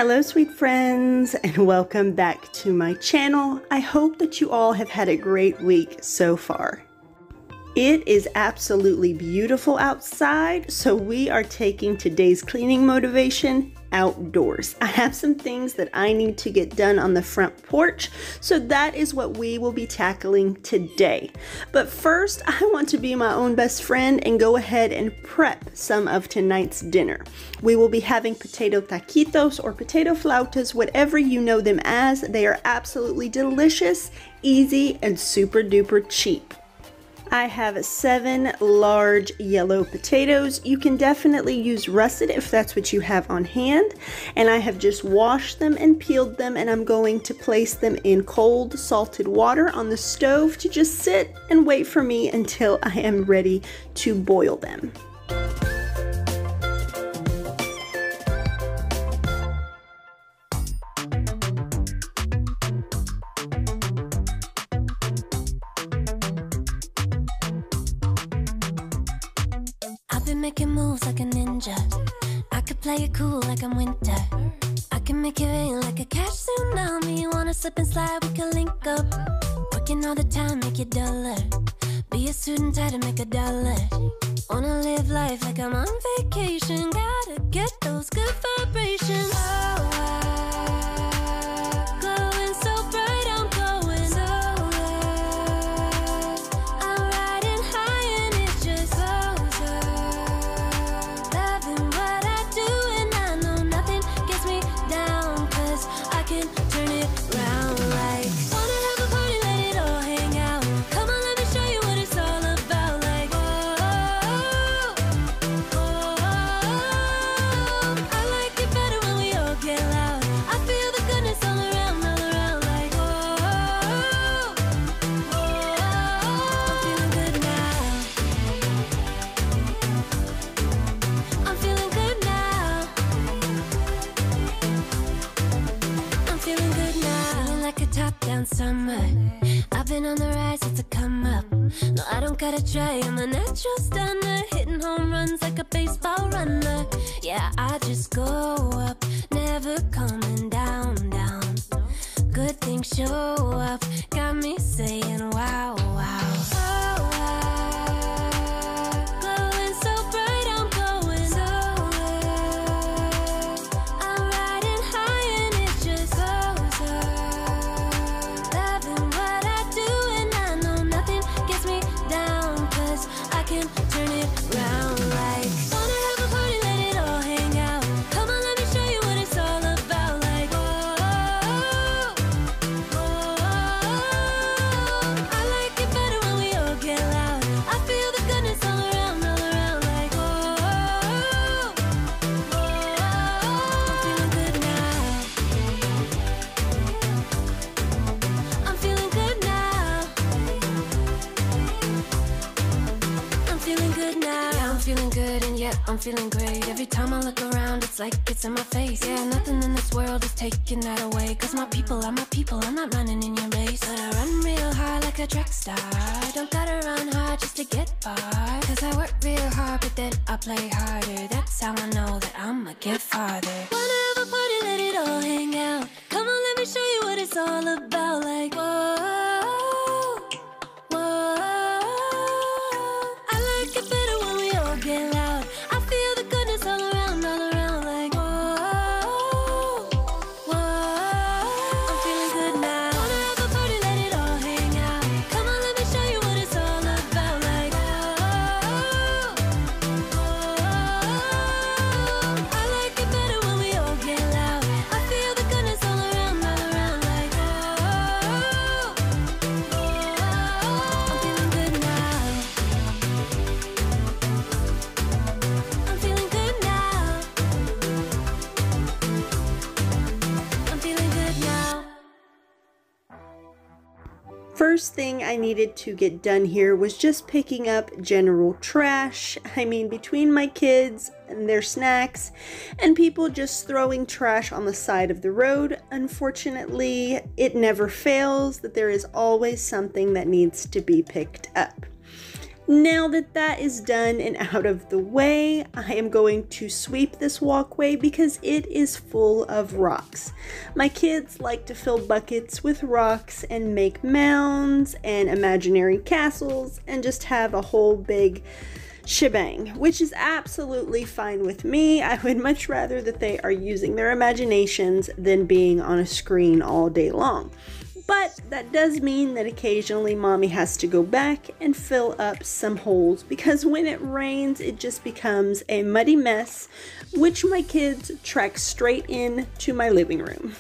Hello sweet friends, and welcome back to my channel. I hope that you all have had a great week so far. It is absolutely beautiful outside, so we are taking today's cleaning motivation outdoors. I have some things that I need to get done on the front porch, so that is what we will be tackling today. But first, I want to be my own best friend and go ahead and prep some of tonight's dinner. We will be having potato taquitos or potato flautas, whatever you know them as. They are absolutely delicious, easy, and super duper cheap. I have 7 large yellow potatoes. You can definitely use russet if that's what you have on hand. And I have just washed them and peeled them, and I'm going to place them in cold salted water on the stove to just sit and wait for me until I am ready to boil them. Making moves like a ninja. I could play it cool like I'm winter. I can make it rain like a cash tsunami. Wanna slip and slide, we can link up. Working all the time, make it duller. Be a student, try to make a dollar. Wanna live life like I'm on vacation. Gotta get those good vibrations. Glowing so bright, I'm glowing solar. I'm riding high and it's just closer. Loving what I do and I know nothing gets me down, 'cause I can turn it round like. Wanna have a party, let it all hang out. Come on, let me show you what it's all about. Like, oh, I like it better when we all get loud. I feel the goodness all around, like, I'm feeling good now. I'm feeling good now. I'm feeling good now. Feeling like a top-down summer. I've been on the rise, it's a come up. No, I don't gotta try, I'm a natural stunner. Hitting home runs like a baseball runner. Yeah, I just go up, never coming down, down. Good things show up, got me saying wow, wow. Glowing so bright, I'm glowing solar. I'm riding high and it's just closer. Loving what I do and I know nothing gets me down, 'cause I can turn it round like. Wanna have a party, let it all hang out. Come on, let me show you what it's all about. Like, I like it better when we all get loud. I feel the goodness all around, like, I'm feeling good now. I'm feeling good now. I'm feeling good now. Yeah, I'm feeling good and yet I'm feeling great. Every time I look around, it's like it's in my face. Yeah, nothing in this world is taking that away. 'Cause my people are my people, I'm not running in your race. But I run real hard like a track star. Don't gotta run hard just to get far. 'Cause I work real hard, but then I play harder. That's how I know that I'ma get farther. Wanna have a party, let it all hang out. Come on, let me show you what it's all about. Like, I like it better when we all get loud. I feel the goodness all around, like, I'm feeling good now. Wanna have a party, let it all hang out. Come on, let me show you what it's all about. Like, I like it better when we all get loud. I feel the goodness all around, like, I'm feeling good now. I'm feeling good now. I'm feeling good now. First thing I needed to get done here was just picking up general trash. I mean, between my kids and their snacks and people just throwing trash on the side of the road, unfortunately, it never fails that there is always something that needs to be picked up. Now that that is done and out of the way, I am going to sweep this walkway because it is full of rocks. My kids like to fill buckets with rocks and make mounds and imaginary castles and just have a whole big shebang, which is absolutely fine with me. I would much rather that they are using their imaginations than being on a screen all day long. But that does mean that occasionally mommy has to go back and fill up some holes because when it rains, it just becomes a muddy mess, which my kids track straight in to my living room.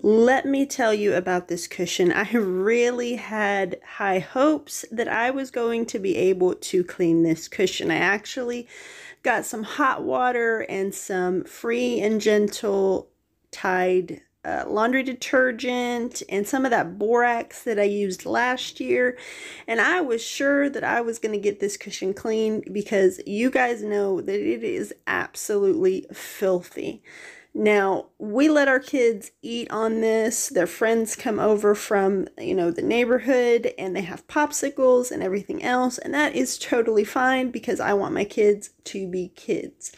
Let me tell you about this cushion. I really had high hopes that I was going to be able to clean this cushion. I actually got some hot water and some Free and Gentle Tide laundry detergent and some of that borax that I used last year, and I was sure that I was going to get this cushion clean because you guys know that it is absolutely filthy. Now, we let our kids eat on this. Their friends come over from, the neighborhood, and they have popsicles and everything else, and that is totally fine because I want my kids to be kids.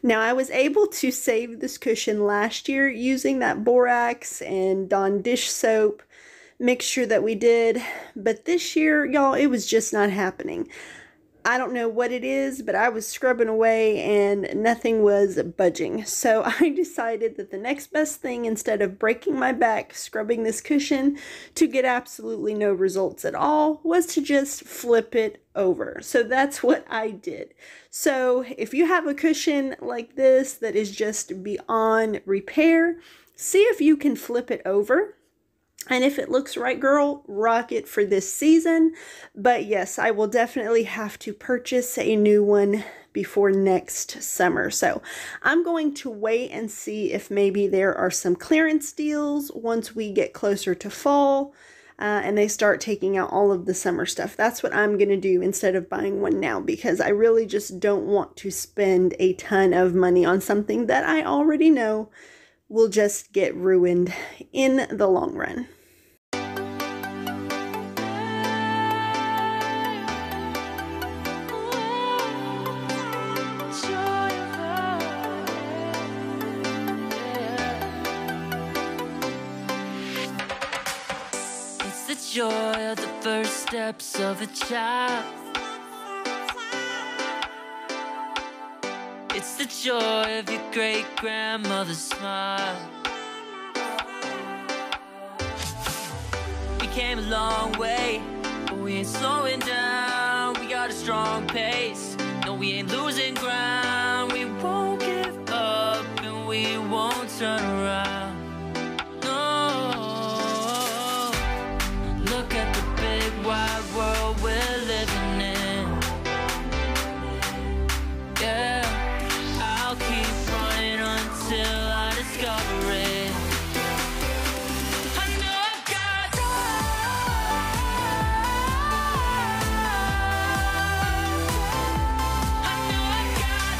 Now, I was able to save this cushion last year using that borax and Dawn dish soap mixture that we did, but this year, y'all, it was just not happening. I don't know what it is, but I was scrubbing away and nothing was budging. So I decided that the next best thing, instead of breaking my back scrubbing this cushion to get absolutely no results at all, was to just flip it over. So that's what I did. So if you have a cushion like this that is just beyond repair, see if you can flip it over. And if it looks right, girl, rock it for this season. But yes, I will definitely have to purchase a new one before next summer. So I'm going to wait and see if maybe there are some clearance deals once we get closer to fall and they start taking out all of the summer stuff. That's what I'm going to do instead of buying one now, because I really just don't want to spend a ton of money on something that I already know will just get ruined in the long run. It's the joy of the first steps of a child. It's the joy of your great-grandmother's smile. We came a long way, but we ain't slowing down. We got a strong pace, no, we ain't losing ground. We won't give up and we won't turn around. No, look at the big wide world we're living in. Yeah, I'll keep running until I discover it. I know I've got I know I've got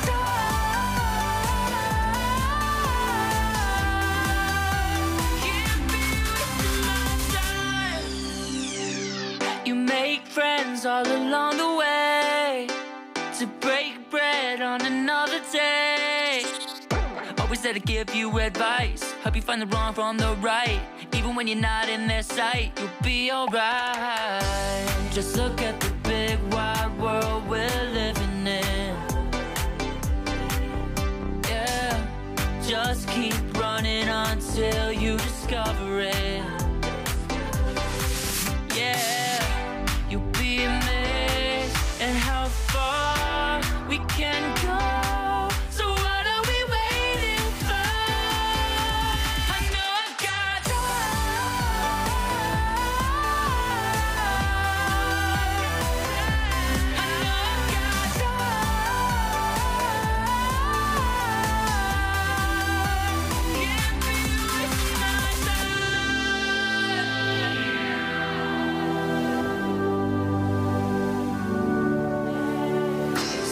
can't be wasting my time. You make friends all along the way to break bread on another day. Always there to give you advice, help you find the wrong from the right. Even when you're not in their sight, you'll be alright. Just look at the big wide world we're living in. Yeah, just keep running until you discover it. Yeah, you'll be amazed at how far we can go. So what are we waiting for? I know I've got I know I've got can't be wasting my time.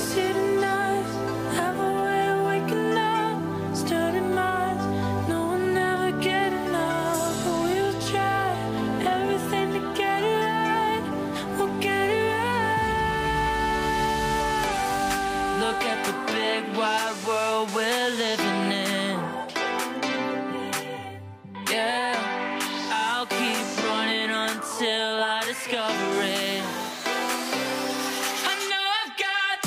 City nights have a way of waking up, sturdy minds, no one ever get enough. But we'll try everything to get it right. We'll get it right. Look at the big wide world we're living in. Yeah, I'll keep running until I discover it. I know I've got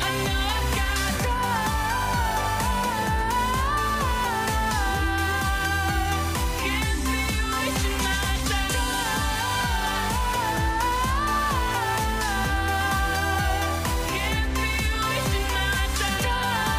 I know I've got can't be wasting my time. Can't be wasting my time.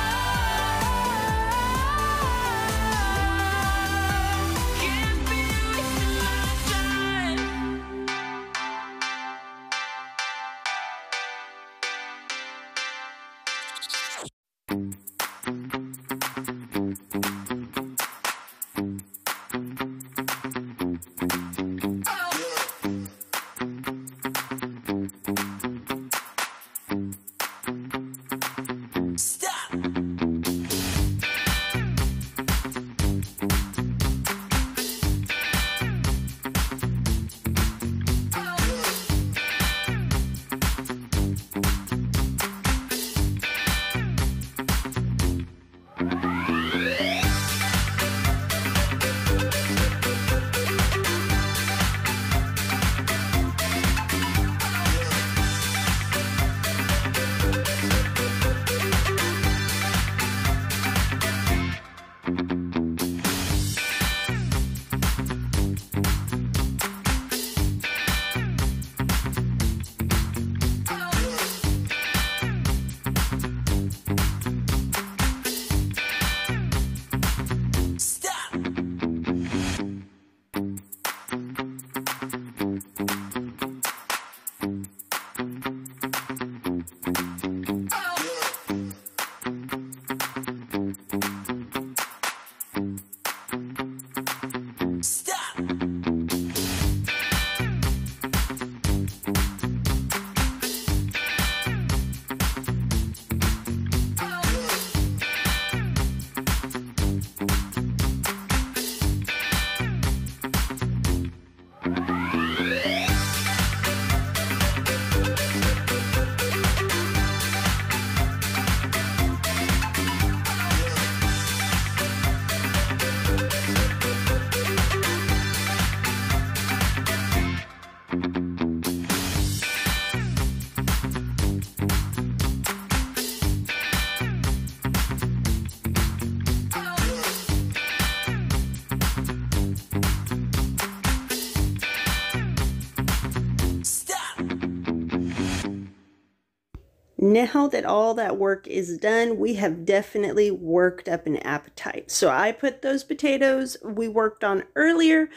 Now that all that work is done, we have definitely worked up an appetite. So I put those potatoes we worked on earlier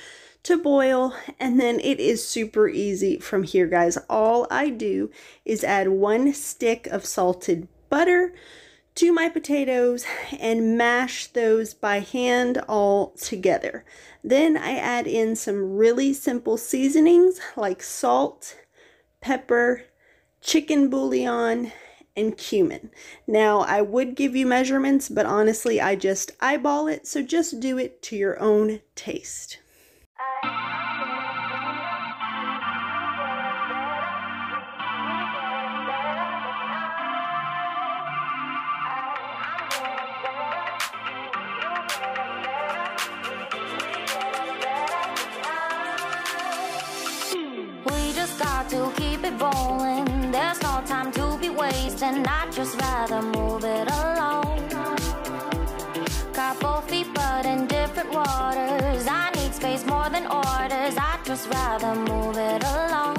to boil, and then it is super easy from here, guys. All I do is add 1 stick of salted butter to my potatoes and mash those by hand all together. Then I add in some really simple seasonings like salt, pepper, chicken bouillon, and cumin. Now, I would give you measurements, but honestly, I just eyeball it, so just do it to your own taste. To keep it rolling, there's no time to be wasting. I'd just rather move it along. Got both feet but in different waters. I need space more than orders. I'd just rather move it along.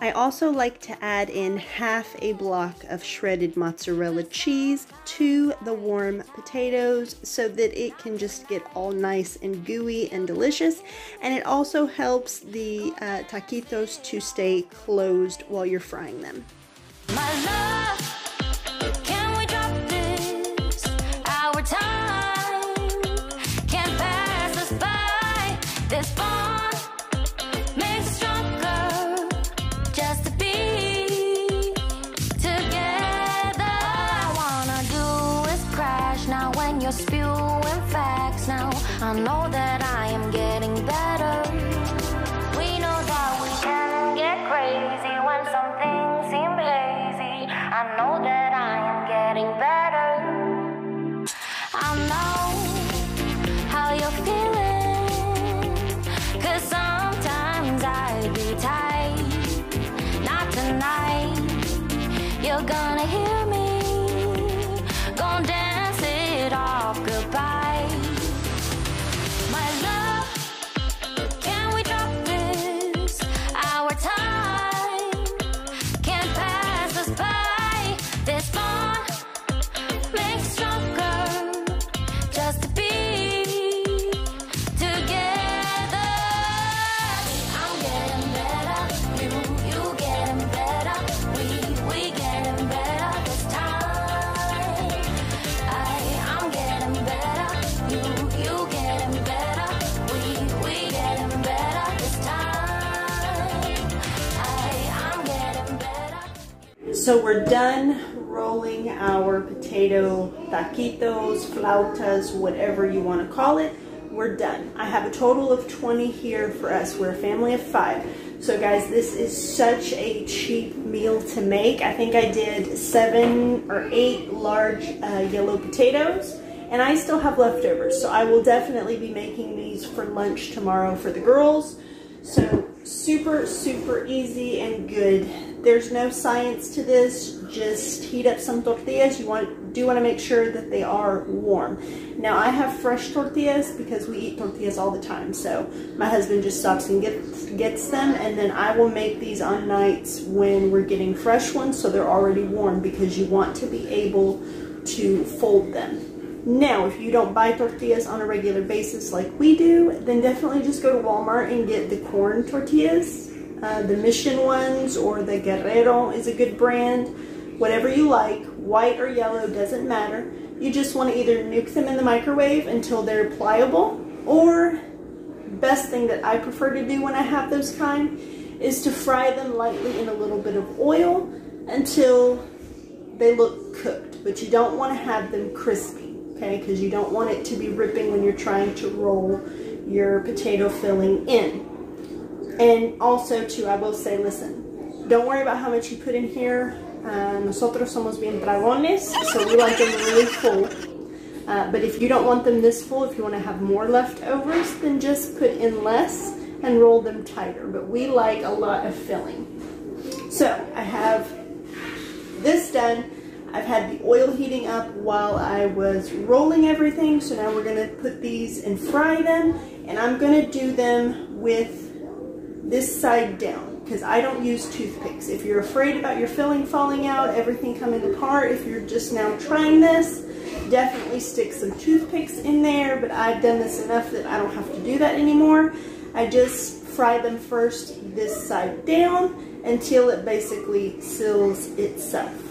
I also like to add in half a block of shredded mozzarella cheese to the warm potatoes so that it can just get all nice and gooey and delicious. And it also helps the taquitos to stay closed while you're frying them. My love, can we drop this? Our time can't pass us by. This bond makes us stronger. Just to be together. All I wanna do is crash now when you're spewing facts. Now I know that I am getting better. We know that we can get crazy when some things seem lazy. I know that I am getting better. I know how you're feeling, 'cause sometimes I be tight. Not tonight, you're gonna hear me, gonna dance it off goodbye. My love, can we drop this? Our time can't pass us by. This bond makes us stronger. Just to be together. I'm getting better, you getting better. We getting better this time. I'm getting better, you getting better. We getting better this time. I'm getting better. So we're done rolling our potato taquitos, flautas, whatever you want to call it. We're done. I have a total of 20 here for us. We're a family of 5. So guys, this is such a cheap meal to make. I think I did 7 or 8 large yellow potatoes, and I still have leftovers. So I will definitely be making these for lunch tomorrow for the girls. So super, super easy and good. There's no science to this. Just heat up some tortillas. You do want to make sure that they are warm. Now I have fresh tortillas because we eat tortillas all the time. So my husband just stops and gets them, and then I will make these on nights when we're getting fresh ones, so they're already warm, because you want to be able to fold them. Now, if you don't buy tortillas on a regular basis like we do, then definitely just go to Walmart and get the corn tortillas. The Mission ones or the Guerrero is a good brand. Whatever you like, white or yellow, doesn't matter. You just want to either nuke them in the microwave until they're pliable, or best thing that I prefer to do when I have those kind is to fry them lightly in a little bit of oil until they look cooked. But you don't want to have them crispy, okay? Because you don't want it to be ripping when you're trying to roll your potato filling in. And also too, I will say, listen, don't worry about how much you put in here. Nosotros somos bien dragones, so we like them really full. But if you don't want them this full, if you want to have more leftovers, then just put in less and roll them tighter. But we like a lot of filling. So I have this done. I've had the oil heating up while I was rolling everything. So now we're going to put these and fry them. And I'm going to do them with this side down. because I don't use toothpicks. If you're afraid about your filling falling out, everything coming apart, if you're just now trying this, definitely stick some toothpicks in there, but I've done this enough that I don't have to do that anymore. I just fry them first this side down until it basically seals itself.